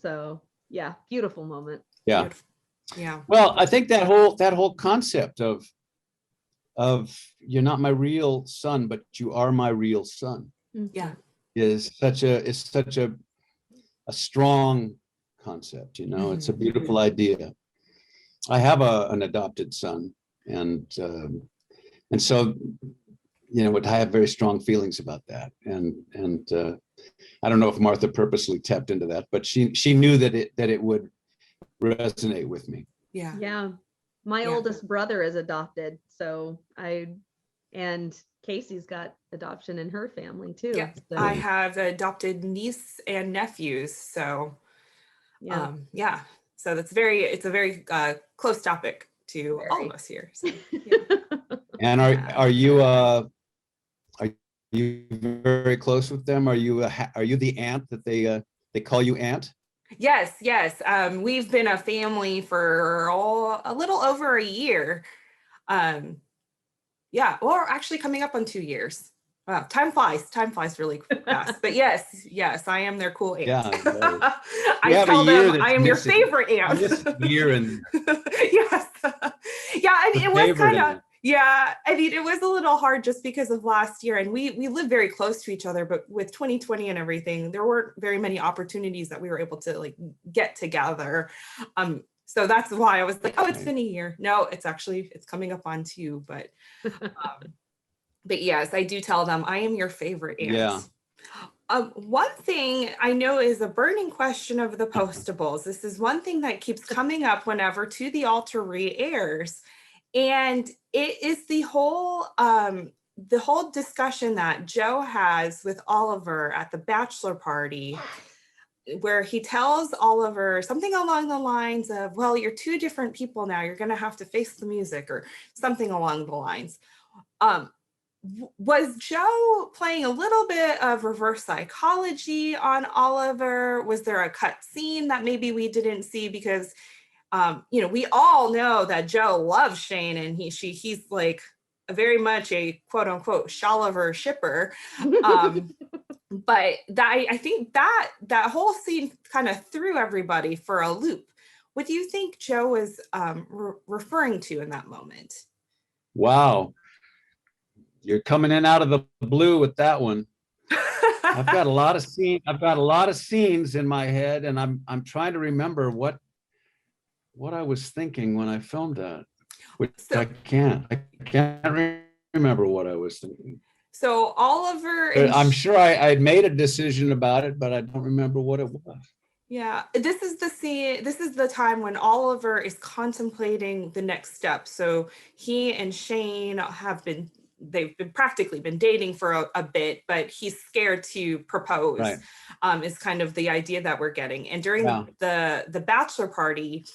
So yeah, beautiful moment. Yeah. Beautiful. Yeah. Well, I think that whole concept of you're not my real son, but you are my real son Yeah. is such a strong concept, you know. It's a beautiful idea. I have an adopted son, and so, you know, I have very strong feelings about that, and I don't know if Martha purposely tapped into that, but she knew that it would resonate with me. Yeah. Yeah. My oldest brother is adopted, so and Casey's got adoption in her family too. Yeah. So, I have adopted niece and nephews. So yeah. So it's a very close topic to all of us here. So, And are you very close with them? Are you the aunt that they call you aunt? Yes. We've been a family for a little over a year. Yeah, or actually coming up on 2 years. Wow, time flies really fast. But yes, I am their cool aunt. Yeah, I tell them I am your favorite aunt. Year and yes. Yeah, I mean, it was kind of, yeah, I mean, it was a little hard just because of last year, and we live very close to each other, but with 2020 and everything, there weren't very many opportunities that we were able to like get together. So that's why I was like, oh, it's been a year. No, it's coming up on 2, but yes, I do tell them I am your favorite aunt. Yeah. One thing I know is a burning question of the postables. This is one thing that keeps coming up whenever To the Altar re-airs. And it is the whole discussion that Joe has with Oliver at the bachelor party, where he tells Oliver something along the lines of, well, you're 2 different people now. You're going to have to face the music, or something along the lines. Was Joe playing a little bit of reverse psychology on Oliver? Was there a cut scene that maybe we didn't see? Because, we all know that Joe loves Shane, and he's like very much a quote unquote Sholiver shipper. But I think that whole scene kind of threw everybody for a loop. What do you think Joe was referring to in that moment? Wow. You're coming in out of the blue with that one. I've got a lot of scenes in my head, and I'm trying to remember what I was thinking when I filmed that, which I can't remember what I was thinking. So Oliver, I'm sure I had made a decision about it, but I don't remember what it was. Yeah, this is the scene. This is the time when Oliver is contemplating the next step. So he and Shane they've been practically been dating for a bit, but he's scared to propose. Right. Is kind of the idea that we're getting. And during the bachelor party,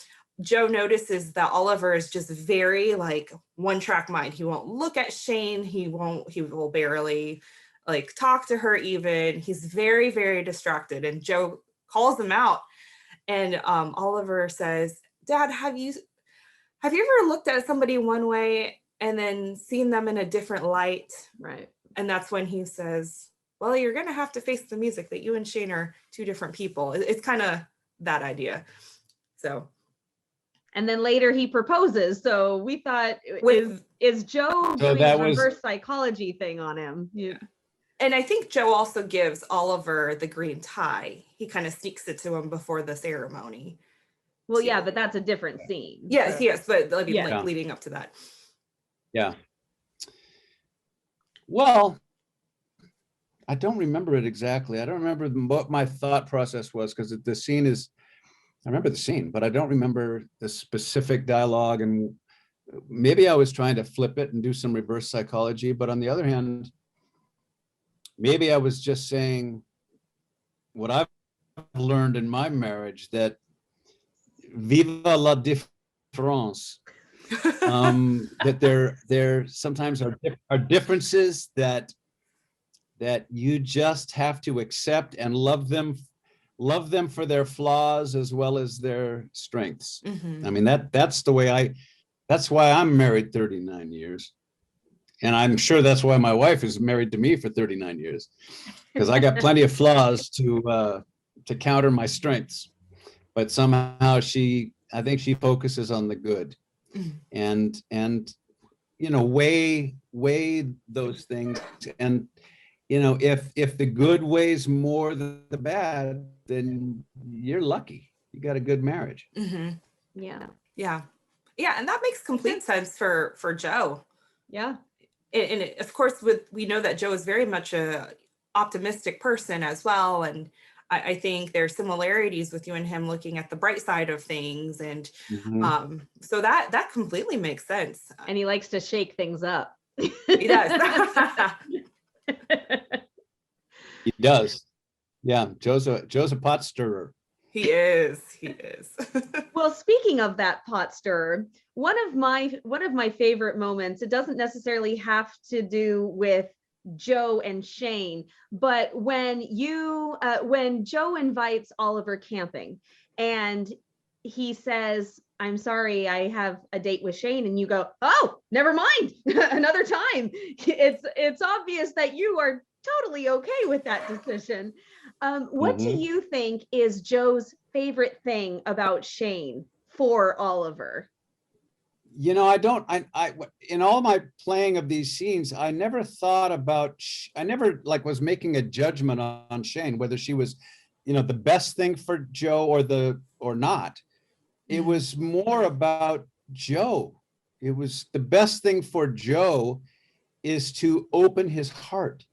Joe notices that Oliver is just very like one track mind. He won't look at Shane. He will barely like talk to her even. He's very, very distracted. And Joe calls him out, and Oliver says, Dad, have you ever looked at somebody one way and then seen them in a different light? Right. And that's when he says, well, you're going to have to face the music, that you and Shane are 2 different people. It's kind of that idea. So. And then later he proposes. So we thought, is Joe doing a reverse psychology thing on him? Yeah. And I think Joe also gives Oliver the green tie. He kind of sneaks it to him before the ceremony. Well, yeah, but that's a different scene. Yes, so. Yes, but I mean, like leading up to that. Yeah. Well, I don't remember it exactly. I don't remember what my thought process was, because the scene is, I remember the scene, but I don't remember the specific dialogue. And maybe I was trying to flip it and do some reverse psychology, but on the other hand, maybe I was just saying what I've learned in my marriage, that viva la différence. that there sometimes are differences that you just have to accept and love them for their flaws as well as their strengths. I mean, that's why I'm married 39 years. And I'm sure that's why my wife is married to me for 39 years, because I got plenty of flaws to counter my strengths. But somehow I think she focuses on the good, and weigh those things. And if the good weighs more than the bad, then you're lucky. You got a good marriage. Yeah. And that makes complete sense for Joe. Yeah. And of course, we know that Joe is very much a optimistic person as well. And I think there's similarities with you and him looking at the bright side of things. And so that completely makes sense. And he likes to shake things up. He does. He does. Yeah, Joe's a pot stirrer. He is. Well, speaking of that pot stirrer, one of my favorite moments, it doesn't necessarily have to do with Joe and Shane, but when Joe invites Oliver camping and he says, "I'm sorry, I have a date with Shane," and you go, "Oh, never mind, another time." It's obvious that you are totally okay with that decision. What do you think is Joe's favorite thing about Shane for Oliver? I in all my playing of these scenes, I never thought about, I never was making a judgment on Shane, whether she was, the best thing for Joe or not. It was more about Joe. It was the best thing for Joe is to open his heart.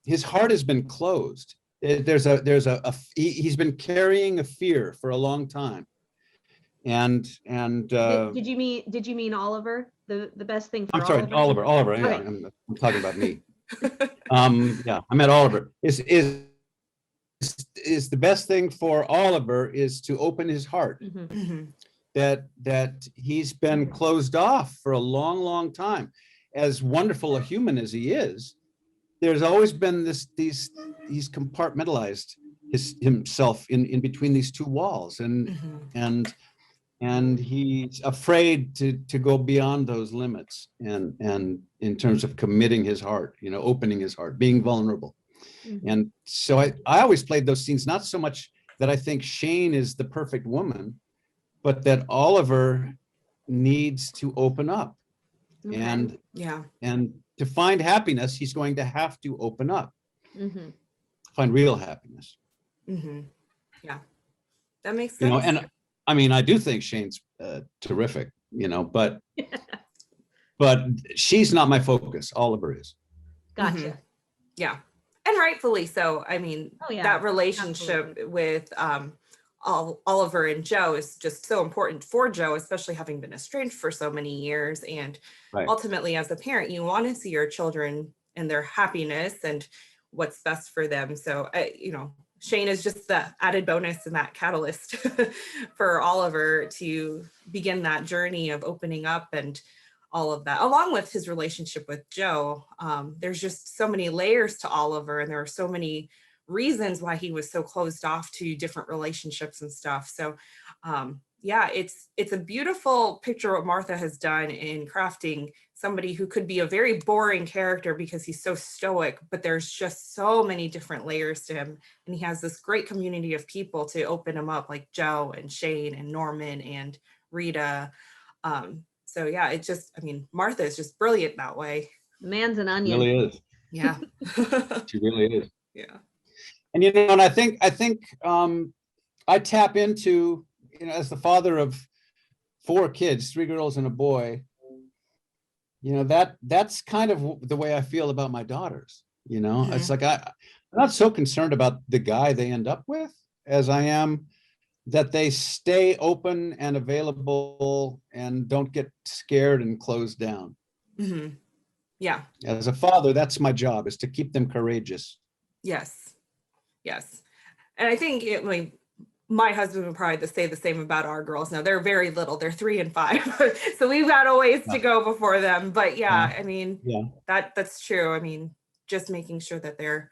His heart has been closed. He's been carrying a fear for a long time. And did you mean Oliver? The best thing for I'm sorry, Oliver? Oliver. Okay. Yeah, I'm talking about me. Yeah, I meant Oliver. Is the best thing for Oliver is to open his heart. That he's been closed off for a long time. As wonderful a human as he is, there's always been he's compartmentalized himself in between these two walls, and he's afraid to go beyond those limits, and in terms of committing his heart, opening his heart, being vulnerable. And so I always played those scenes, not so much that I think Shane is the perfect woman, but that Oliver needs to open up. And to find happiness, he's going to have to open up, find real happiness. Yeah, that makes sense. And I mean, I do think Shane's terrific, but she's not my focus. Oliver is. Gotcha. Yeah, and rightfully so. I mean, that relationship with Oliver and Joe is just so important for Joe, especially having been estranged for so many years. And ultimately, as a parent, you want to see your children and their happiness and what's best for them. So, Shane is just the added bonus and that catalyst for Oliver to begin that journey of opening up and all of that, along with his relationship with Joe. There's just so many layers to Oliver, and there are so many reasons why he was so closed off to different relationships and stuff. So it's a beautiful picture what Martha has done in crafting somebody who could be a very boring character because he's so stoic, but there's just so many different layers to him, and he has this great community of people to open him up, like Joe and Shane and Norman and Rita. Martha is just brilliant that way. The man's an onion. She really is. Yeah. She really is. Yeah. And and I think I tap into, as the father of 4 kids, 3 girls and a boy, that's kind of the way I feel about my daughters. It's like I'm not so concerned about the guy they end up with as I am that they stay open and available and don't get scared and closed down. Yeah. As a father, that's my job, is to keep them courageous. Yes. And I think my husband would probably say the same about our girls. Now they're very little, they're 3 and 5. So we've got a ways to go before them. But yeah, I mean, that's true. I mean, just making sure that they're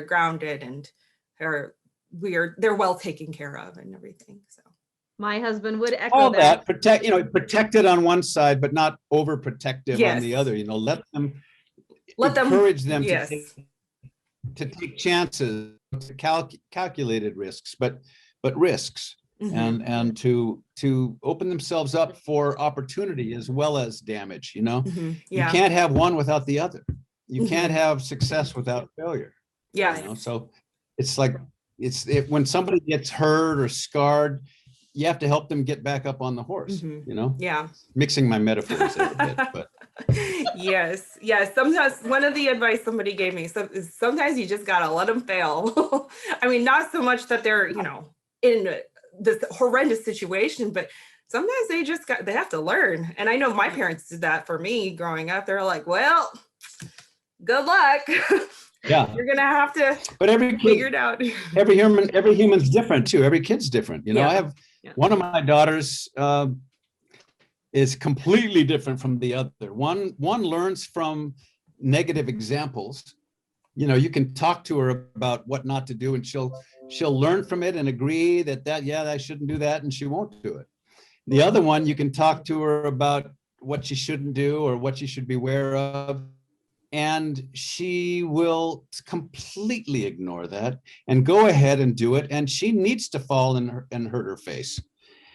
grounded and they're well taken care of and everything. So my husband would echo all that. Protected on one side, but not overprotective on the other. Let them encourage them to take chances, calculated risks, but risks, and to open themselves up for opportunity as well as damage. You can't have one without the other. You can't have success without failure. So it's like when somebody gets hurt or scarred, you have to help them get back up on the horse. Mixing my metaphors there a bit, but yes. Sometimes one of the advice somebody gave me is sometimes you just gotta let them fail. I mean, not so much that they're in this horrendous situation, but sometimes they have to learn. And I know my parents did that for me growing up. They're like, well, good luck. Yeah, you're gonna have to figure it out. every human's different too. Every kid's different. I have one of my daughters is completely different from the other. One learns from negative examples. You can talk to her about what not to do, and she'll learn from it and agree that I shouldn't do that, and she won't do it. The other one, you can talk to her about what she shouldn't do or what she should be aware of, and she will completely ignore that and go ahead and do it. And she needs to fall and hurt her face.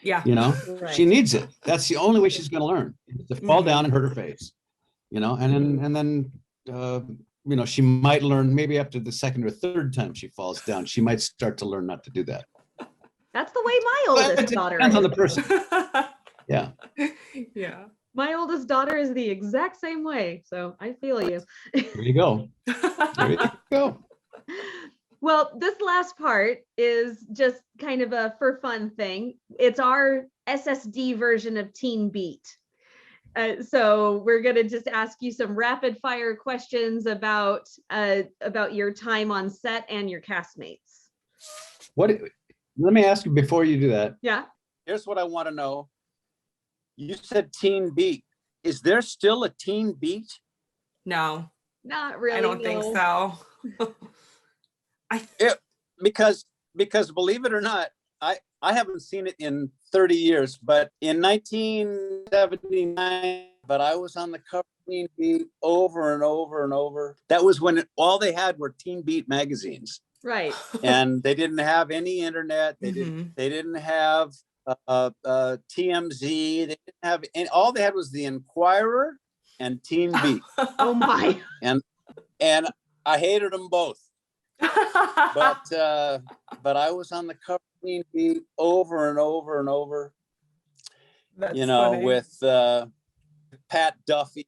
She needs it. That's the only way she's going to learn, to fall down and hurt her face. And then she might learn maybe after the second or third time she falls down, she might start to learn not to do that. That's the way my oldest daughter depends is. on the person. Yeah. My oldest daughter is the exact same way. So I feel you. There you go. There you go. Well, this last part is just kind of a for fun thing. It's our SSD version of Teen Beat. So we're going to just ask you some rapid fire questions about your time on set and your castmates. Let me ask you before you do that. Yeah. Here's what I want to know. You said Teen Beat. Is there still a Teen Beat? No. Not really. I don't think so. Because believe it or not, I haven't seen it in 30 years, but in 1979, but I was on the cover of Teen Beat over and over and over. That was when all they had were Teen Beat magazines. Right. And they didn't have any internet. They didn't have TMZ. They didn't have any, all they had was the Inquirer and Teen Beat. Oh my. And I hated them both. But I was on the cover of Teen Beat over and over and over. That's funny. With Pat Duffy.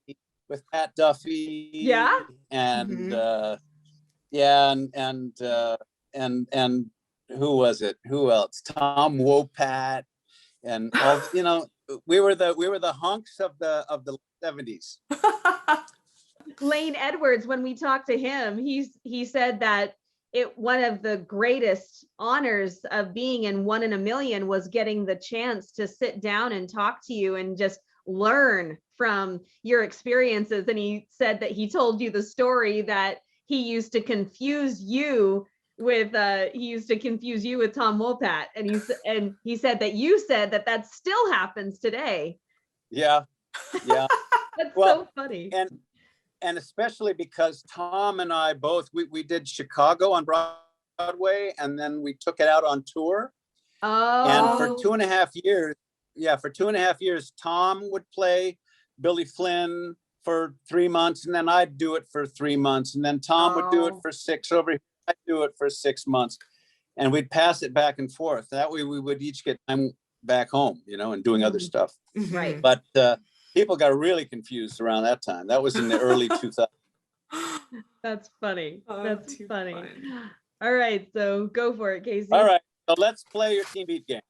Yeah. And and who was it? Who else? Tom Wopat, and all, we were the hunks of the 70s. Lane Edwards, when we talked to him, he said that one of the greatest honors of being in 1 in a Million was getting the chance to sit down and talk to you and just learn from your experiences. And he said that he told you the story that he used to confuse you with Tom Wopat, and he said that you said that still happens today. Yeah. That's so funny. And especially because Tom and I both, we did Chicago on Broadway, and then we took it out on tour. Oh. And for 2.5 years, Tom would play Billy Flynn for 3 months, and then I'd do it for 3 months, and then Tom would do it for 6 over here. I'd do it for 6 months, and we'd pass it back and forth. That way we would each get time back home, and doing other stuff. Right. But people got really confused around that time. That was in the early 2000s. That's funny. Oh, that's too funny. fun. All right, so go for it, Casey. All right, so let's play your Teen Beat game.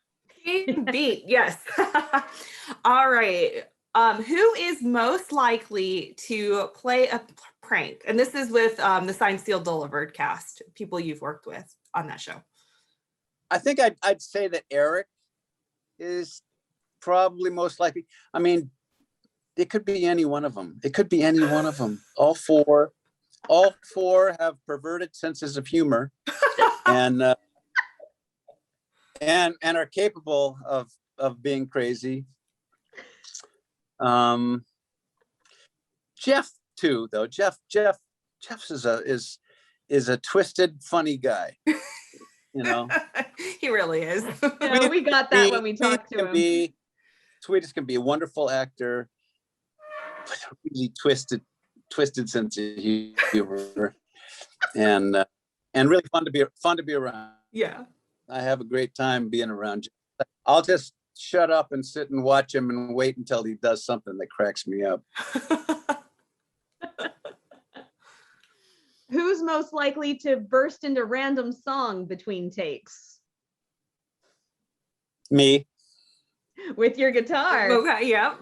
Teen Beat, yes. All right. Who is most likely to play a prank? And this is with the Signed, Sealed, Delivered cast, people you've worked with on that show. I think I'd say that Eric is probably most likely. I mean, it could be any one of them. It could be any one of them. All four have perverted senses of humor, and are capable of being crazy. Jeff too, though. Jeff is a twisted, funny guy. You know, He really is. Yeah, we got that when we talked to him. Sweetest can be a wonderful actor, but a really twisted sense of humor, and really fun to be around. Yeah. I have a great time being around Jeff. I'll just shut up and sit and watch him and wait until he does something that cracks me up. Who's most likely to burst into random song between takes? Me, With your guitar. Okay, yeah.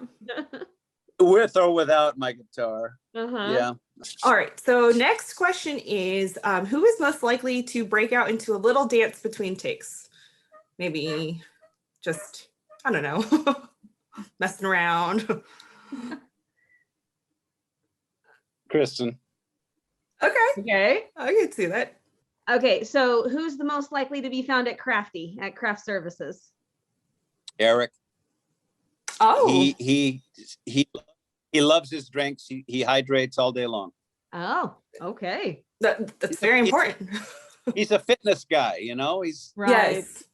with or without my guitar. Uh-huh. Yeah. All right. So next question is, who is most likely to break out into a little dance between takes? Maybe just, I don't know, messing around. Kristen. Okay. I can see that. Okay, so who's the most likely to be found at craft services? Eric. Oh. He loves his drinks. He hydrates all day long. Oh, okay. That's very important. He's a fitness guy, you know. He's Right. Yes.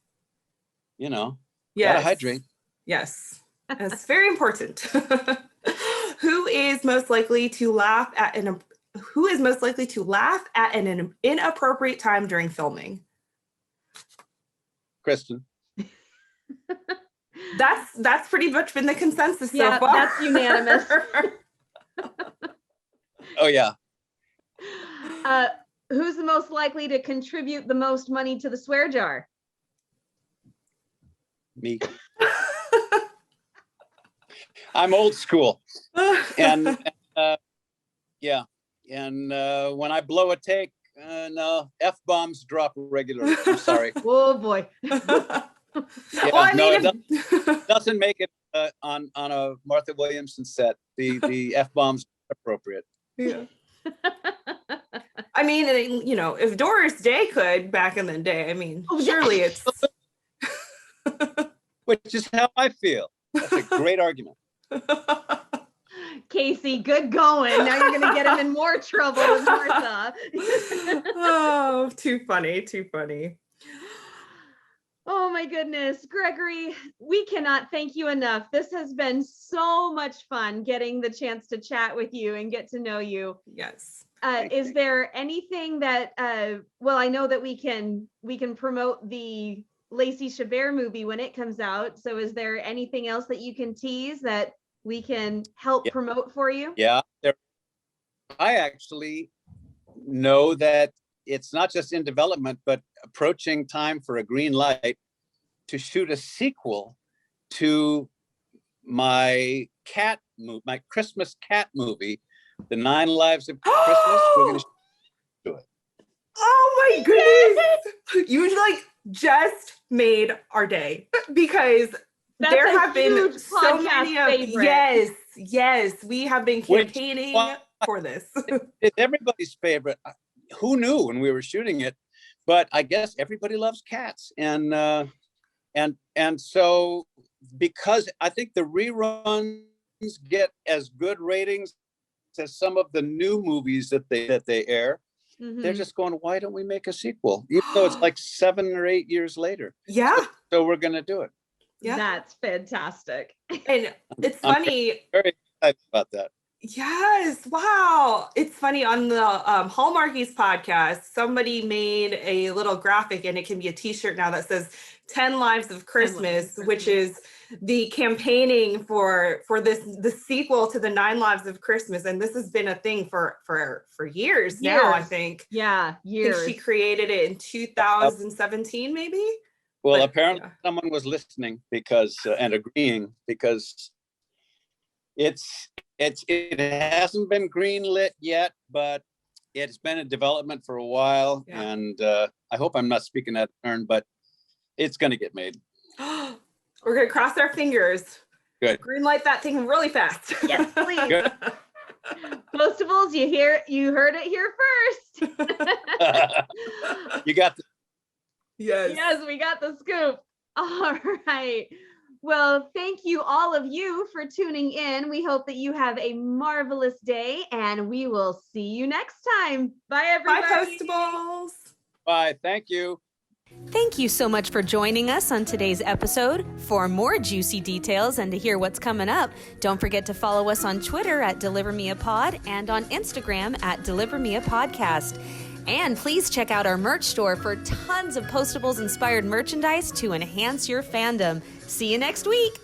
you know, Yes. gotta hydrate. Yes. That's very important. Who is most likely to laugh at an inappropriate time during filming? Kristen. That's pretty much been the consensus Yeah, so far. that's unanimous. Oh yeah. Who's the most likely to contribute the most money to the swear jar? Me. I'm old school. And yeah. And when I blow a take, no, F-bombs drop regularly. I'm sorry. Oh boy. Yeah, Well, I no, mean, it doesn't make it on a Martha Williamson set. The F-bombs are appropriate. yeah. I mean, you know, if Doris Day could back in the day, I mean, surely it's. Which is how I feel. That's a great argument. Casey, good going. Now you're gonna get him in more trouble with Martha. Oh, too funny, too funny. Oh my goodness, Gregory, we cannot thank you enough. This has been so much fun getting the chance to chat with you and get to know you. Yes. Is there anything that, well, I know that we can promote the Lacey Chabert movie when it comes out. So is there anything else that you can tease that we can help promote for you? Yeah, I actually know that it's not just in development, but approaching time for a green light to shoot a sequel to my Christmas cat movie, The 9 Lives of Christmas. We're going to do it. Oh my goodness. You like just made our day because That's there a have been huge so many podcast of favorite. yes, we have been campaigning for this. It's everybody's favorite. Who knew when we were shooting it? But I guess everybody loves cats, and so because I think the reruns get as good ratings as some of the new movies that they air, they're just going, why don't we make a sequel? Even though it's like 7 or 8 years later. Yeah. So we're gonna do it. Yeah. That's fantastic. And it's funny. Very excited about that. Yes. Wow. It's funny on the Hallmarkies podcast, somebody made a little graphic and it can be a t-shirt now that says 10 Lives of Christmas, which is the campaigning for the sequel to the 9 Lives of Christmas. And this has been a thing for years now, I think. Yeah, I years. think she created it in 2017, maybe. Well, But, apparently yeah. someone was listening because and agreeing because it hasn't been greenlit yet, but it's been in development for a while. Yeah. And I hope I'm not speaking out of turn, but It's gonna get made. We're gonna cross our fingers. Good. Green light that thing really fast. Yes, please. Good. Postables, you heard it here first. You got the Yes. Yes, we got the scoop. All right. Well, thank you all of you for tuning in. We hope that you have a marvelous day, and we will see you next time. Bye, everybody. Bye, Postables. bye. Thank you. Thank you so much for joining us on today's episode. For more juicy details and to hear what's coming up, don't forget to follow us on Twitter at DeliverMeAPod and on Instagram at DeliverMeAPodcast. And please check out our merch store for tons of Postables inspired merchandise to enhance your fandom. See you next week.